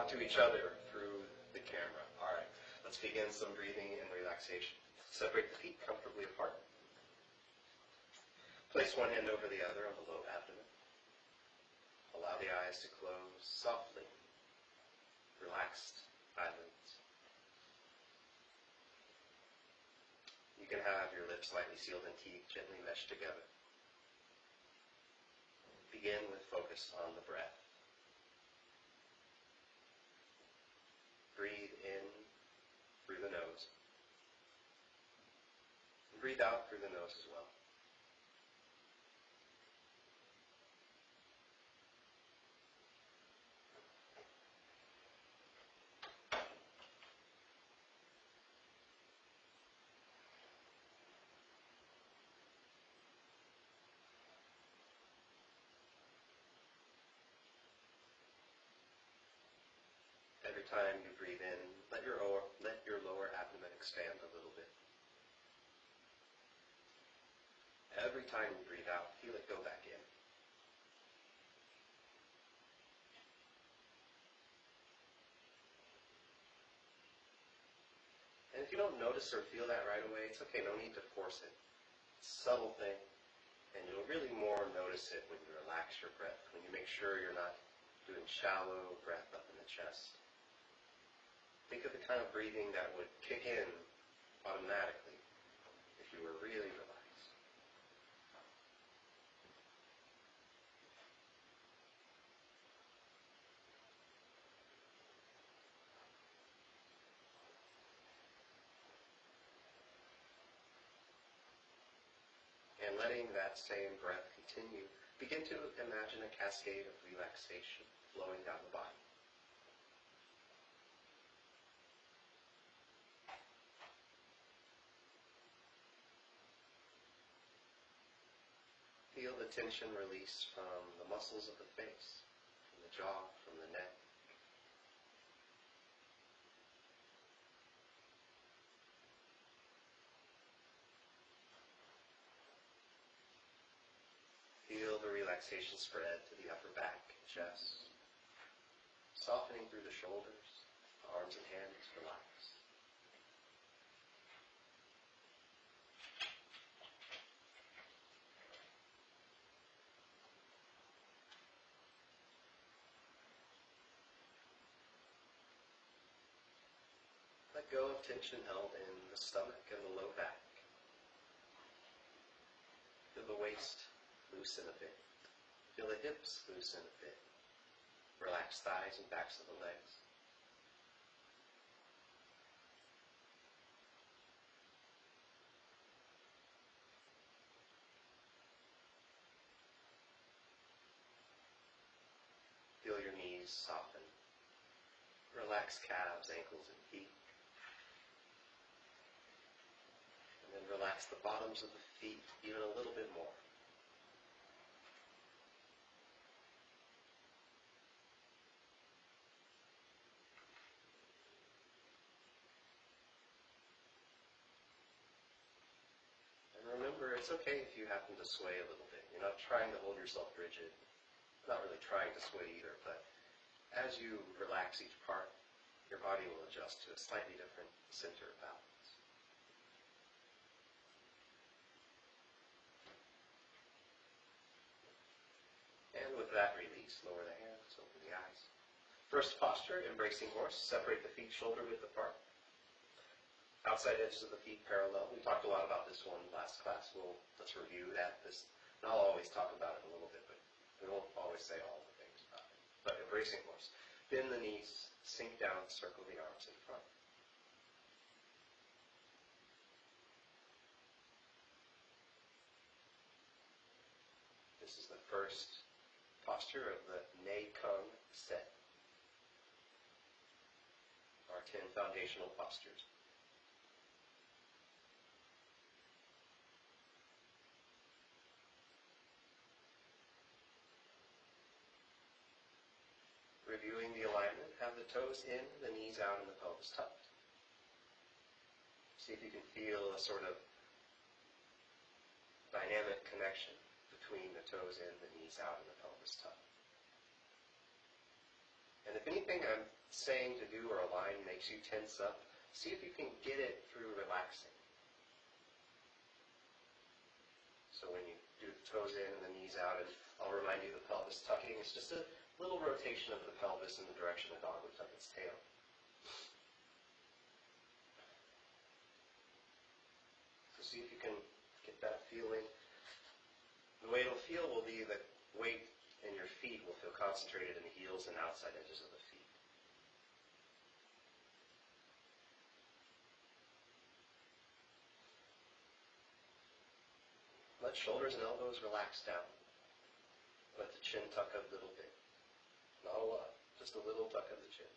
to each other through the camera. All right, let's begin some breathing and relaxation. Separate the feet comfortably apart. Place one hand over the other on the low abdomen. Allow the eyes to close softly. Relaxed eyelids. You can have your lips slightly sealed and teeth gently meshed together. Begin with focus on the breath. Breathe in through the nose. And breathe out through the nose as well. Every time you breathe in, let your lower abdomen expand a little bit. Every time you breathe out, feel it go back in. And if you don't notice or feel that right away, it's okay, no need to force it. It's a subtle thing, and you'll really more notice it when you relax your breath, when you make sure you're not doing shallow breath up in the chest. Think of the kind of breathing that would kick in automatically if you were really relaxed. And letting that same breath continue, begin to imagine a cascade of relaxation flowing down the body. Feel the tension release from the muscles of the face, from the jaw, from the neck. Feel the relaxation spread to the upper back and chest, softening through the shoulders, the arms and hands relax. Let go of tension held in the stomach and the low back. Feel the waist loosen a bit. Feel the hips loosen a bit. Relax thighs and backs of the legs. Feel your knees soften. Relax calves, ankles, and feet. And then relax the bottoms of the feet even a little bit more. And remember, it's okay if you happen to sway a little bit. You're not trying to hold yourself rigid. Not really trying to sway either, but as you relax each part, your body will adjust to a slightly different center of balance. And with that release, lower the hands, open the eyes. First posture, embracing horse. Separate the feet shoulder width apart. Outside edges of the feet parallel. We talked a lot about this one last class. Let's review that. And I'll always talk about it a little bit, but we won't always say all the things about it. But embracing horse. Bend the knees, sink down, circle the arms in front. This is the first posture of the Nei Kung set. Our 10 foundational postures. Reviewing the alignment, have the toes in, the knees out, and the pelvis tucked. See if you can feel a sort of dynamic connection between the toes in, the knees out, and the pelvis tucked. And if anything I'm saying to do or a line makes you tense up, see if you can get it through relaxing. So when you do the toes in and the knees out, and I'll remind you the pelvis tucking, it's just a little rotation of the pelvis in the direction a dog would tuck its tail. So see if you can get that feeling. The way it'll feel will be that weight in your feet will feel concentrated in the heels and outside edges of the feet. Let shoulders and elbows relax down. Let the chin tuck a little bit. Not a lot, just a little tuck of the chin.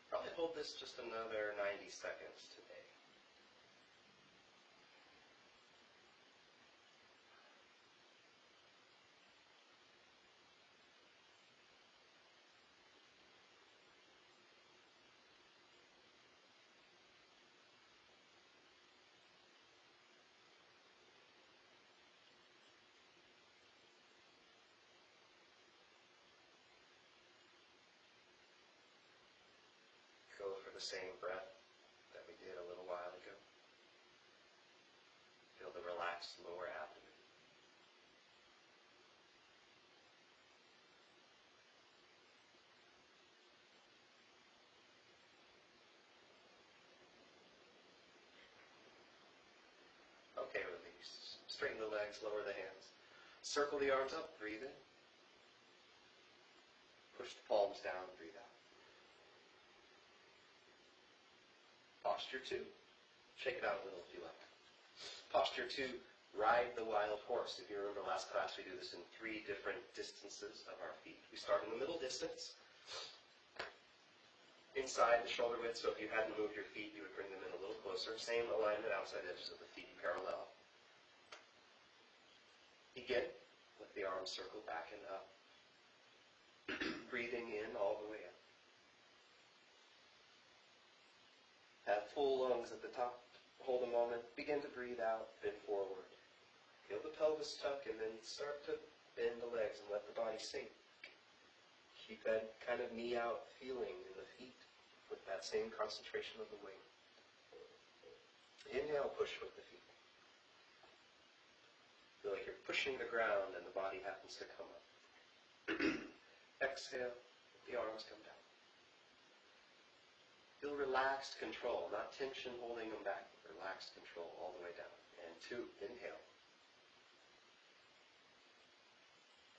Probably hold this just another 90 seconds today. Go for the same breath that we did a little while ago. Feel the relaxed lower abdomen. Okay, release. Straighten the legs, lower the hands. Circle the arms up, breathe in. Push the palms down, breathe out. Posture 2. Shake it out a little if you like. Posture 2, ride the wild horse. If you remember last class, we do this in 3 different distances of our feet. We start in the middle distance, inside the shoulder width, so if you hadn't moved your feet, you would bring them in a little closer. Same alignment, outside edges of the feet parallel. Begin with the arms circle back and up. Breathing in all the way up. Have full lungs at the top. Hold a moment. Begin to breathe out, bend forward. Feel the pelvis tuck and then start to bend the legs and let the body sink. Keep that kind of knee out feeling in the feet with that same concentration of the weight. Inhale, push with the feet. Feel like you're pushing the ground and the body happens to come up. Exhale, the arms come down. Feel relaxed control, not tension holding them back. Relaxed control all the way down. And 2, inhale.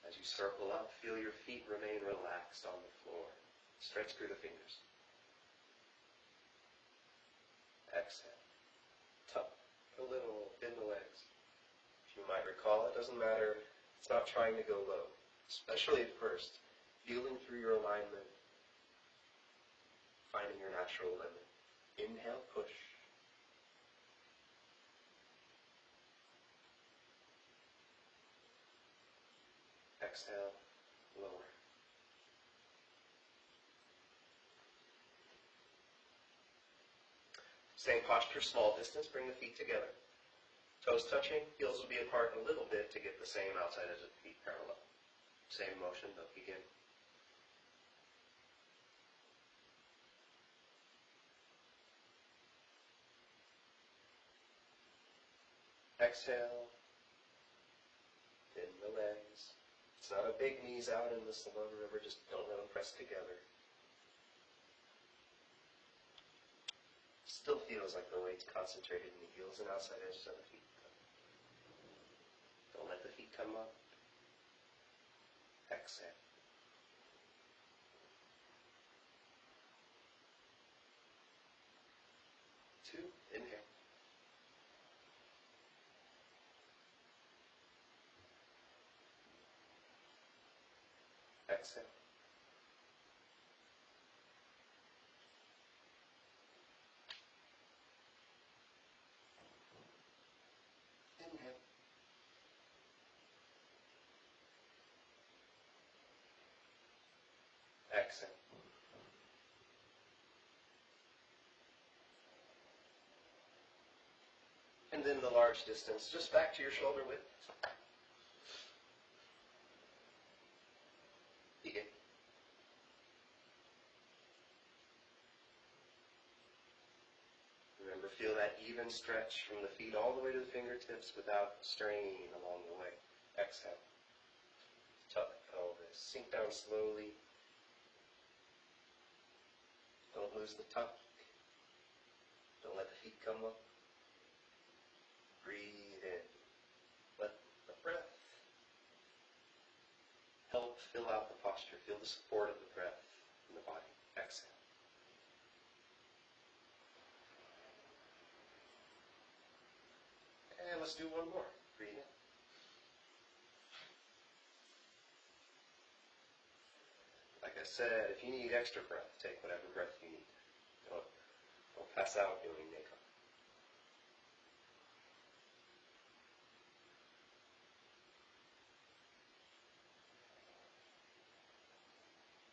As you circle up, feel your feet remain relaxed on the floor. Stretch through the fingers. Exhale. Tuck a little, bend the legs. If you might recall, it doesn't matter. It's not trying to go low, especially at first. Feeling through your alignment, finding your natural limit. Inhale, push. Exhale, lower. Same posture, small distance, bring the feet together. Toes touching, heels will be apart a little bit to get the same outside edge of the feet parallel. Same motion, but begin. Exhale, bend the legs. It's not a big knees out in this low, remember, just don't let them press together. Still feels like the weight's concentrated in the heels and outside edges of the feet. Don't let the feet come up. Exhale. Two, inhale. Exhale. Inhale. Exhale. And then the large distance, just back to your shoulder width. Begin. Remember, feel that even stretch from the feet all the way to the fingertips without straining along the way. Exhale. Tuck the pelvis. Sink down slowly. Don't lose the tuck. Don't let the feet come up. Breathe in. Let the breath help fill out the posture. Feel the support of the breath in the body. Exhale. And let's do one more. Breathe in. Like I said, if you need extra breath, take whatever breath you need. Don't pass out doing makeup.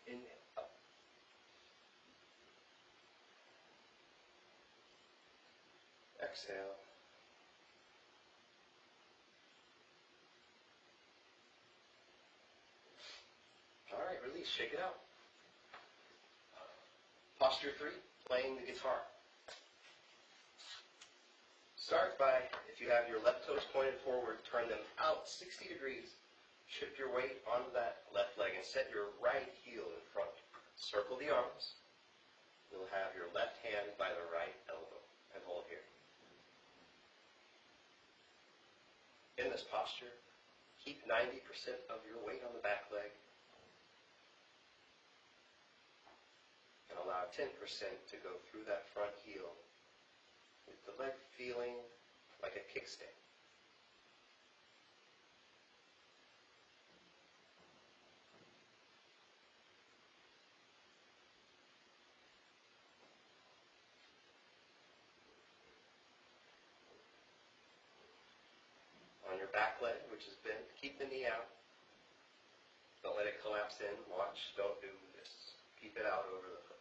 Inhale, up. Exhale. All right, release, shake it out. Posture 3, playing the guitar. Start by, if you have your left toes pointed forward, turn them out 60 degrees. Shift your weight onto that left leg and set your right heel in front. Circle the arms. You'll have your left hand by the right elbow and hold here. In this posture, keep 90% of your weight on the back leg and allow 10% to go through that front heel with the leg feeling like a kickstand. On your back leg, which is bent, keep the knee out. Don't let it collapse in. Watch, don't do this. Keep it out over the foot.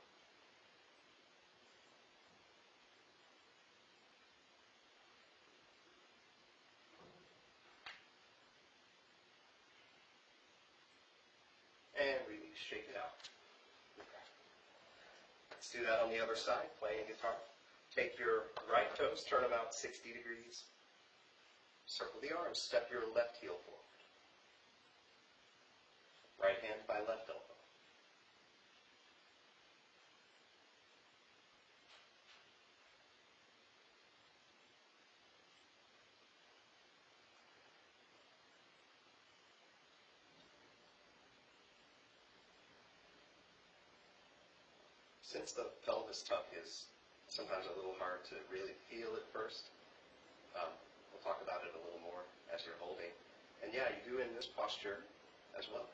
And release, shake it out. Let's do that on the other side, playing guitar. Take your right toes, turn them out 60 degrees. Circle the arms, step your left heel forward. Right hand by left elbow. Since the pelvis tuck is sometimes a little hard to really feel at first, we'll talk about it a little more as you're holding. And yeah, you do in this posture as well.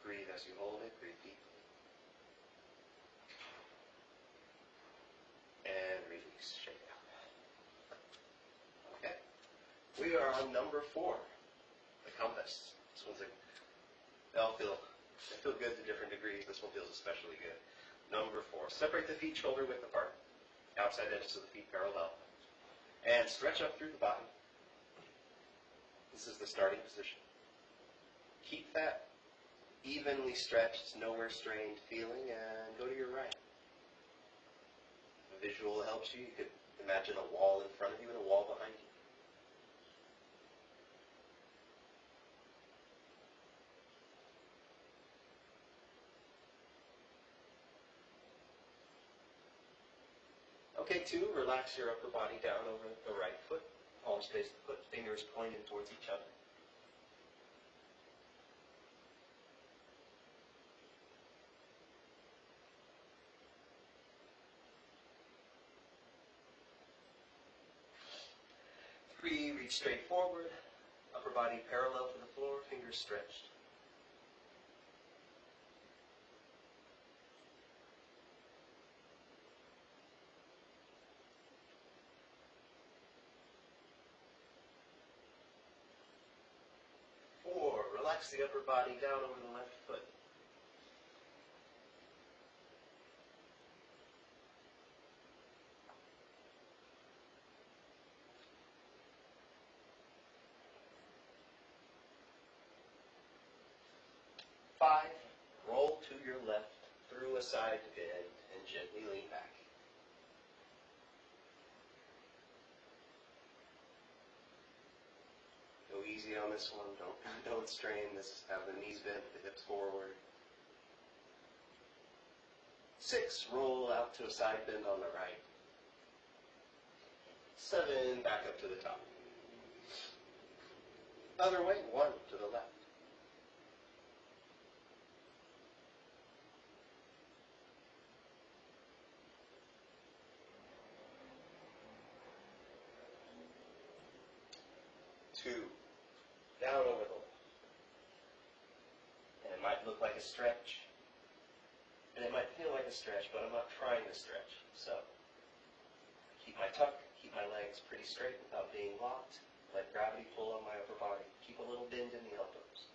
Breathe as you hold it, breathe deeply. And release, shake it out. Okay. We are on number 4, the compass. This one's they feel good to different degrees. This one feels especially good. Number 4, separate the feet shoulder width apart. Outside edges of the feet parallel. And stretch up through the body. This is the starting position. Keep that evenly stretched, nowhere strained feeling, and go to your right. If a visual helps you, you could imagine a wall in front of you and a wall behind you. Okay, 2, relax your upper body down over the right foot. Palms face the foot, fingers pointed towards each other. Reach straight forward, upper body parallel to the floor, fingers stretched. relax the upper body down over the left foot. Five, roll to your left through a side bend and gently lean back. Go easy on this one. Don't strain. This, have the knees bent, the hips forward. 6, roll out to a side bend on the right. 7, back up to the top. Other way, 1 to the left. 2, down over the left. And it might look like a stretch, and it might feel like a stretch, but I'm not trying to stretch. So, keep my tuck, keep my legs pretty straight without being locked. Let gravity pull on my upper body. Keep a little bend in the elbows.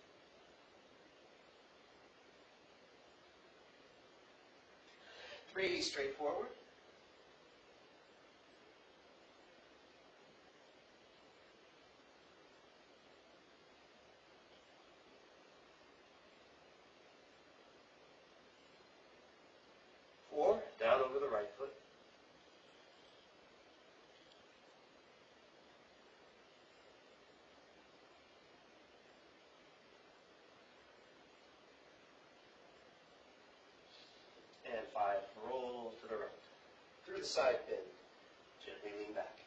Three, straightforward. 4, down over the right foot. 5, roll to the right. Through the side bend, gently lean back.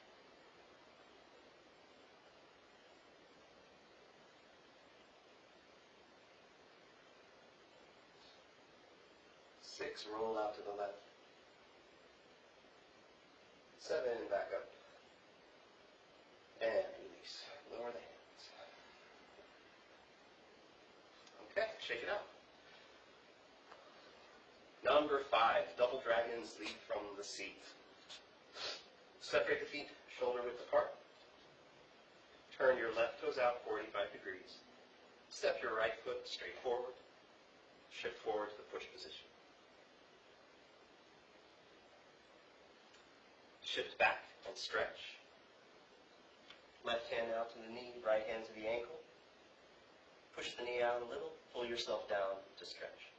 6, roll out to the left. 7, back up. And release. Lower the hands. Okay, shake it out. Number 5, double dragons lead from the seat. Separate the feet shoulder width apart. Turn your left toes out 45 degrees. Step your right foot straight forward. Shift forward to the push position. Shift back and stretch. Left hand out to the knee, right hand to the ankle. Push the knee out a little, pull yourself down to stretch.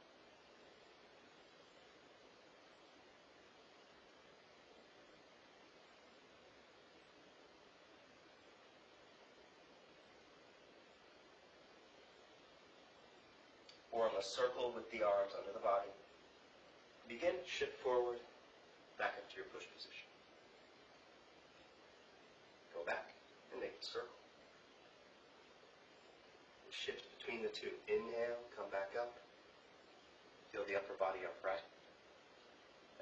Form a circle with the arms under the body. Begin, shift forward, back up to your push position. Go back and make the circle. Shift between the two. Inhale, come back up. Feel the upper body upright.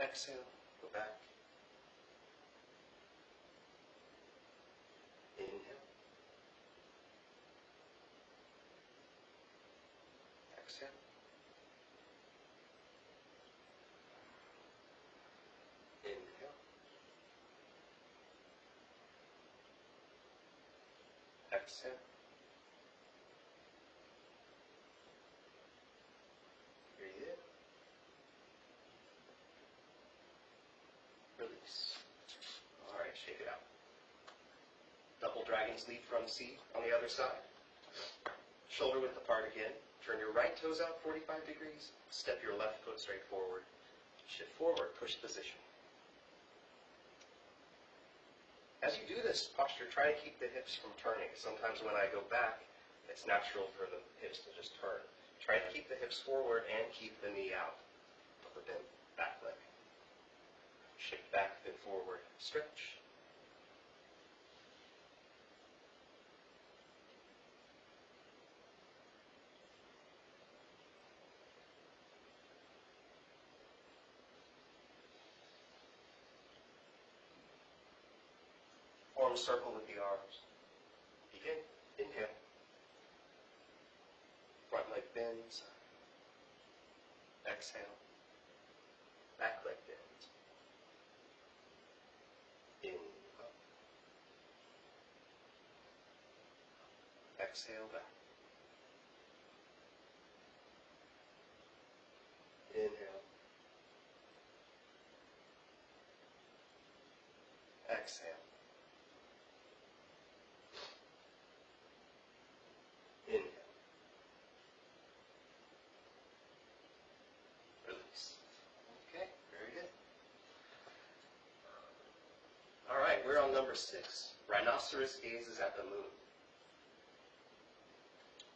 Exhale, go back. Inhale. Exhale. Inhale. Exhale. Breathe in. Release. All right, shake it out. Double dragons lead from seat on the other side. Shoulder width apart again. Turn your right toes out 45 degrees. Step your left foot straight forward. Shift forward, push position. As you do this posture, try to keep the hips from turning. Sometimes when I go back, it's natural for the hips to just turn. Try to keep the hips forward and keep the knee out of the bent back leg. Shift back, then forward, stretch. Form a circle with the arms. Begin. Inhale. Front leg bends. Exhale. Back leg bends. In, up. Exhale, back. exhale. Inhale. Release. Okay, very good. All right, we're on number 6. Rhinoceros gazes at the moon.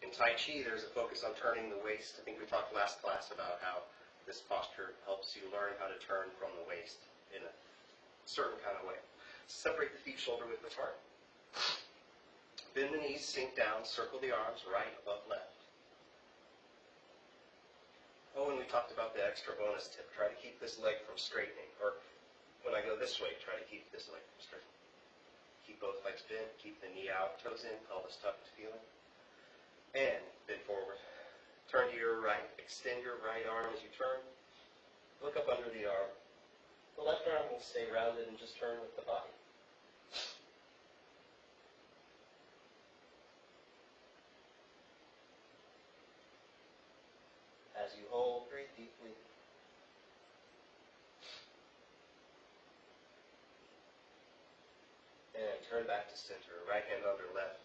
In Tai Chi, there's a focus on turning the waist. I think we talked last class about how this posture helps you learn how to turn from the waist in a certain kind of way. Separate the feet shoulder width apart. Bend the knees, sink down, circle the arms, right, up, left. Oh, and we talked about the extra bonus tip. Try to keep this leg from straightening. Or when I go this way, try to keep this leg from straightening. Keep both legs bent, keep the knee out, toes in, pelvis tucked, feeling. And bend forward. Turn to your right. Extend your right arm as you turn. Look up under the arm. The left arm will stay rounded and just turn with the body. As you hold, breathe deeply. And turn back to center. Right hand under left.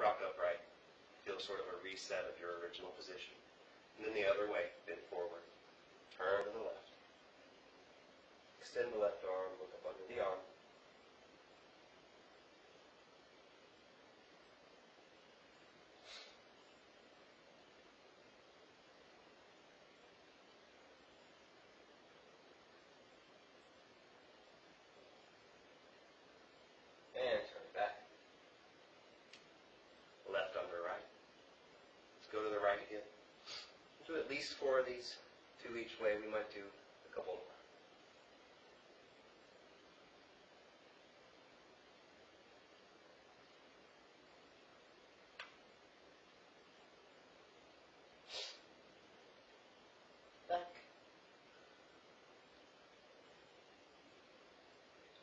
Rock upright. Feel sort of a reset of your original position. And then the other way, bend forward. Turn to the left. Extend the left arm, look up under the arm. And turn back. Left under right. Let's go to the right again. Do at least 4 of these, 2 each way. We might do a couple more. Back.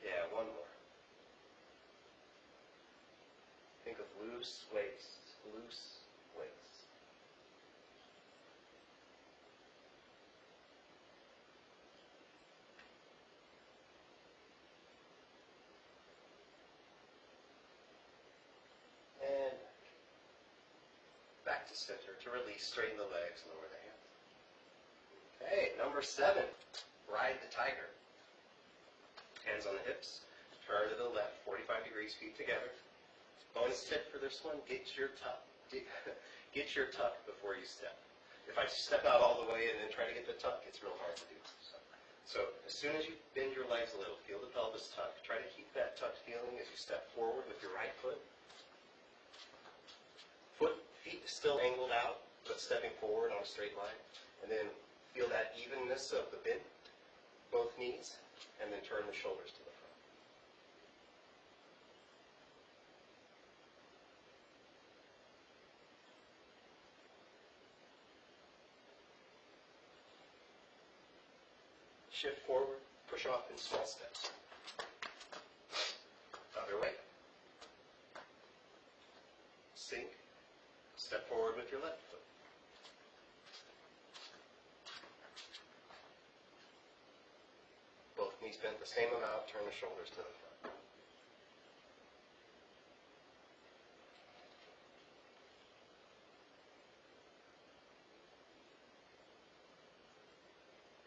Yeah, one more. Think of loose waist, loose waist. And back to center. To release, straighten the legs, lower the hands. Okay, number 7. Ride the tiger. Hands on the hips. Turn to the left, 45 degrees, feet together. Bonus tip for this one, get your tuck. Get your tuck before you step. If I step out all the way and then try to get the tuck, it's real hard to do. So as soon as you bend your legs a little, feel the pelvis tuck. Try to keep that tucked feeling as you step forward with your right foot. Feet still angled out, but stepping forward on a straight line. And then feel that evenness of the bend, both knees, and then turn the shoulders to the front. Shift forward, push off in small steps. Other way. Sink. Step forward with your left foot. Both knees bent the same amount, turn the shoulders to the front.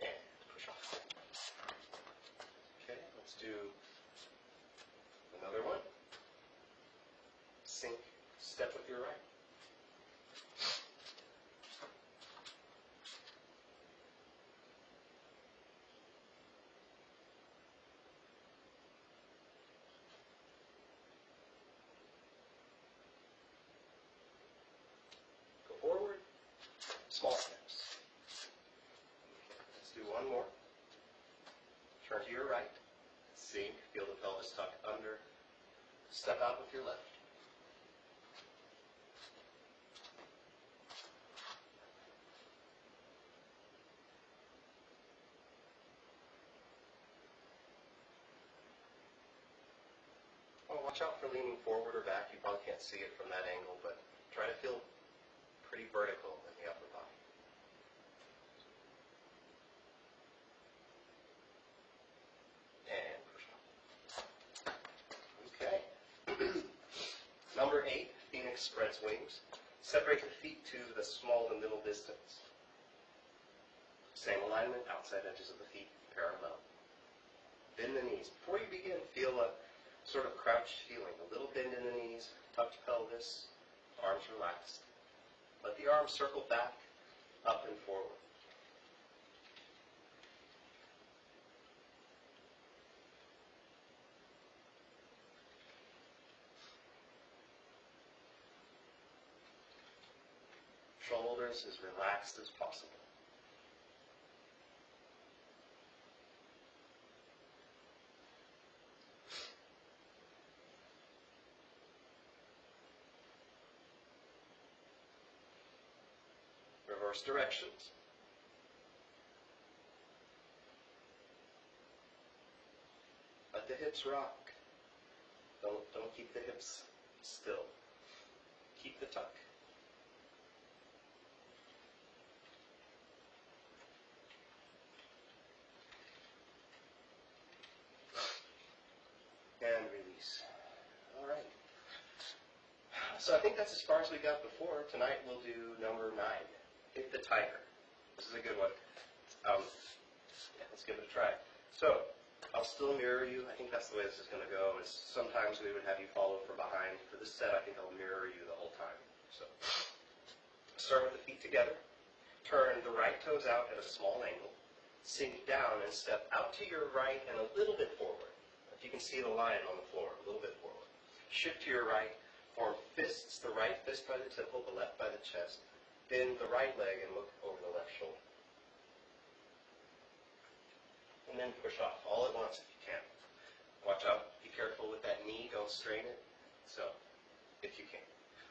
And push off. Okay, let's do another one. Sink, step with your right. Forward, small steps. Let's do one more. Turn to your right. Sink, feel the pelvis tuck under. Step out with your left. Well, watch out for leaning forward or back. You probably can't see it from that angle, but try to feel pretty vertical in the upper body. And push off. spreads wings. Separate the feet to the small to middle distance. Same alignment, outside edges of the feet parallel. Bend the knees. Before you begin, feel a sort of crouched feeling. A little bend in the knees, tucked pelvis, arms relaxed. Let the arms circle back, up and forward. Shoulders as relaxed as possible. Reverse directions. Let the hips rock. Don't keep the hips still. Keep the tuck. And release. All right. So I think that's as far as we got before. Tonight we'll do number 9. Hit the tiger. This is a good one. Yeah, let's give it a try. So I'll still mirror you. I think that's the way this is going to go. Is sometimes we would have you follow from behind. For this set, I think I'll mirror you the whole time. So start with the feet together. Turn the right toes out at a small angle. Sink down and step out to your right and a little bit forward. If you can see the line on the floor, a little bit forward. Shift to your right. Form fists, the right fist by the temple, the left by the chest. Bend the right leg and look over the left shoulder. And then push off all at once if you can. Watch out, be careful with that knee, don't strain it. So, if you can.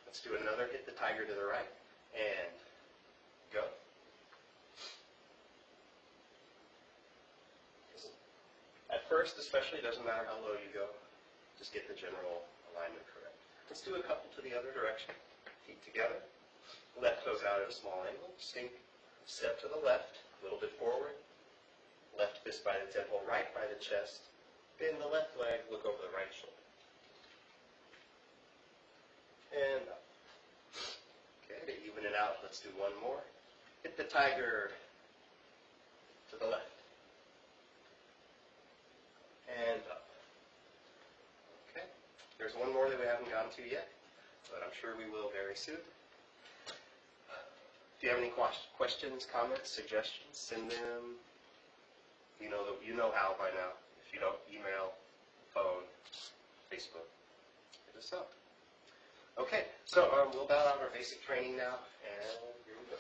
Let's do another hit the tiger to the right, and go. At first, especially, doesn't matter how low you go, just get the general alignment correct. Let's do a couple to the other direction. Feet together, left toes out at a small angle, sink, step to the left, a little bit forward, left fist by the temple, right by the chest, bend the left leg, look over the right shoulder. And up. Okay, to even it out, let's do one more. Hit the tiger to the left. And up. Okay, there's one more that we haven't gotten to yet, but I'm sure we will very soon. If you have any questions, comments, suggestions, send them. You know how by now. If you don't, email, phone, Facebook. Hit us up. Okay, so we'll bow out our basic training now, and here we go.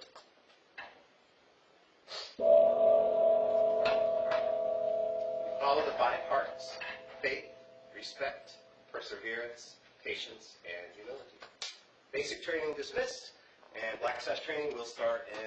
Follow the 5 parts: faith, respect, perseverance, patience, and humility. Basic training dismissed, and Black Sash training will start in